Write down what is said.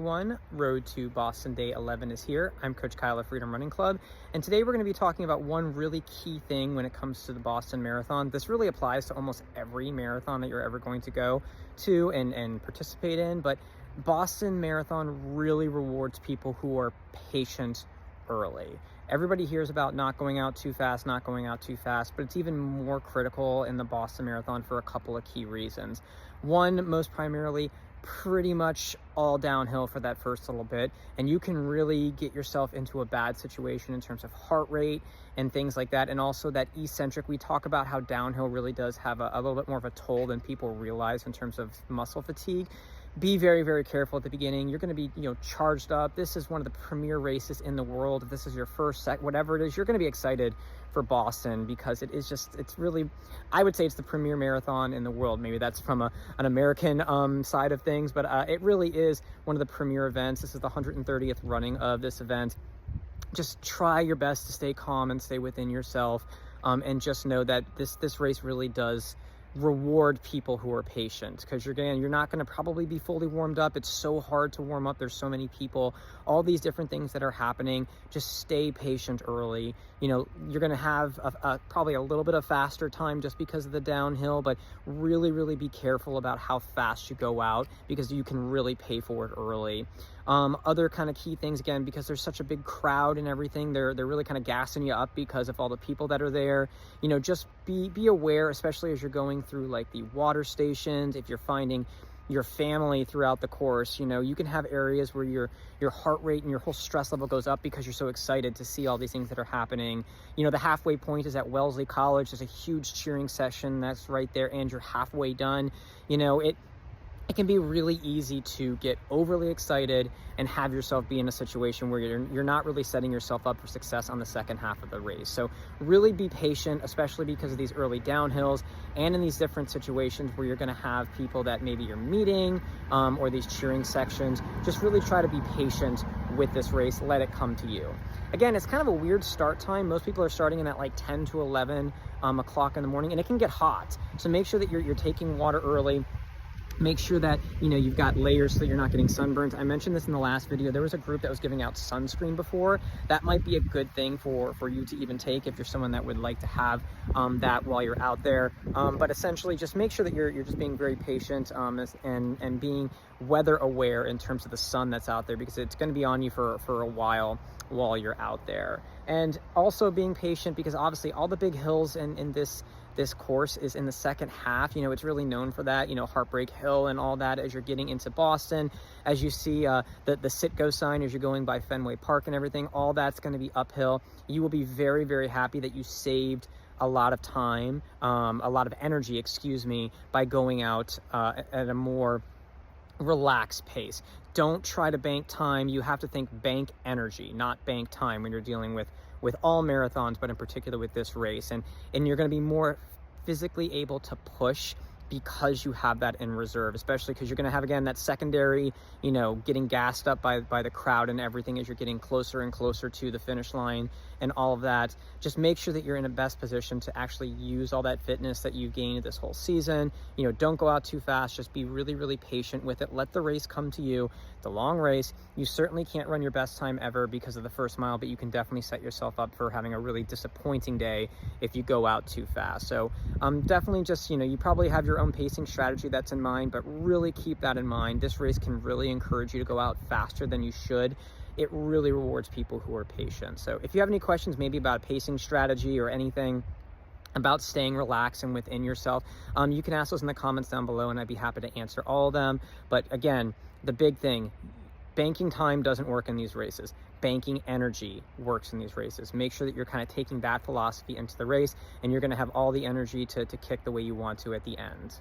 everyone. Road to Boston Day 11 is here. I'm Coach Kyle of Freedom Running Club, and today we're going to be talking about one really key thing when it comes to the Boston Marathon. This really applies to almost every marathon that you're ever going to go to and participate in, but Boston Marathon really rewards people who are patient early. Everybody hears about not going out too fast, but it's even more critical in the Boston Marathon for a couple of key reasons. One, most primarily, pretty much all downhill for that first little bit, and you can really get yourself into a bad situation in terms of heart rate and things like that. And also that eccentric, we talk about how downhill really does have a little bit more of a toll than people realize in terms of muscle fatigue. Be very, very careful at the beginning. You're going to be, charged up. This is one of the premier races in the world. If this is your first set, whatever it is, you're going to be excited for Boston because it's really, I would say it's the premier marathon in the world. Maybe that's from an American side of things, but it really is one of the premier events. This is the 130th running of this event. Just try your best to stay calm and stay within yourself, and just know that this race really does reward people who are patient, because you're not going to probably be fully warmed up. It's so hard to warm up. There's so many people, all these different things that are happening. Just stay patient early. You're going to have probably a little bit of faster time just because of the downhill, but really, really be careful about how fast you go out, because you can really pay for it early. Other kind of key things, again, because there's such a big crowd and everything, they're really kind of gassing you up because of all the people that are there. Just be aware, especially as you're going through like the water stations. If you're finding your family throughout the course, you can have areas where your heart rate and your whole stress level goes up because you're so excited to see all these things that are happening. The halfway point is at Wellesley College. There's a huge cheering session that's right there, and you're halfway done. It can be really easy to get overly excited and have yourself be in a situation where you're not really setting yourself up for success on the second half of the race. So really be patient, especially because of these early downhills and in these different situations where you're going to have people that maybe you're meeting, or these cheering sections. Just really try to be patient with this race. Let it come to you. Again, it's kind of a weird start time. Most people are starting in at like 10 to 11 o'clock in the morning, and it can get hot. So make sure that you're taking water early. Make sure that, you've got layers so that you're not getting sunburns. I mentioned this in the last video. There was a group that was giving out sunscreen before. That might be a good thing for you to even take if you're someone that would like to have that while you're out there. But essentially, just make sure that you're just being very patient, and being weather aware in terms of the sun that's out there, because it's going to be on you for a while you're out there. And also being patient, because obviously all the big hills in this course is in the second half. It's really known for that, Heartbreak Hill and all that. As you're getting into Boston, as you see the sit-go sign as you're going by Fenway Park and everything, all that's going to be uphill. You will be very, very happy that you saved a lot of time, a lot of energy, by going out at a more relaxed pace. Don't try to bank time. You have to think bank energy, not bank time, when you're dealing with all marathons, but in particular with this race. And you're going to be more physically able to push because you have that in reserve, especially because you're going to have, again, that secondary, getting gassed up by the crowd and everything as you're getting closer and closer to the finish line and all of that. Just make sure that you're in the best position to actually use all that fitness that you've gained this whole season. Don't go out too fast. Just be really, really patient with it. Let the race come to you. The long race, you certainly can't run your best time ever because of the first mile, but you can definitely set yourself up for having a really disappointing day if you go out too fast. So definitely just, you probably have your own pacing strategy that's in mind, but really keep that in mind. This race can really encourage you to go out faster than you should. It really rewards people who are patient. So if you have any questions maybe about a pacing strategy or anything about staying relaxed and within yourself, you can ask those in the comments down below, and I'd be happy to answer all of them. But again, the big thing, banking time doesn't work in these races. Banking energy works in these races. Make sure that you're kind of taking that philosophy into the race, and you're going to have all the energy to kick the way you want to at the end.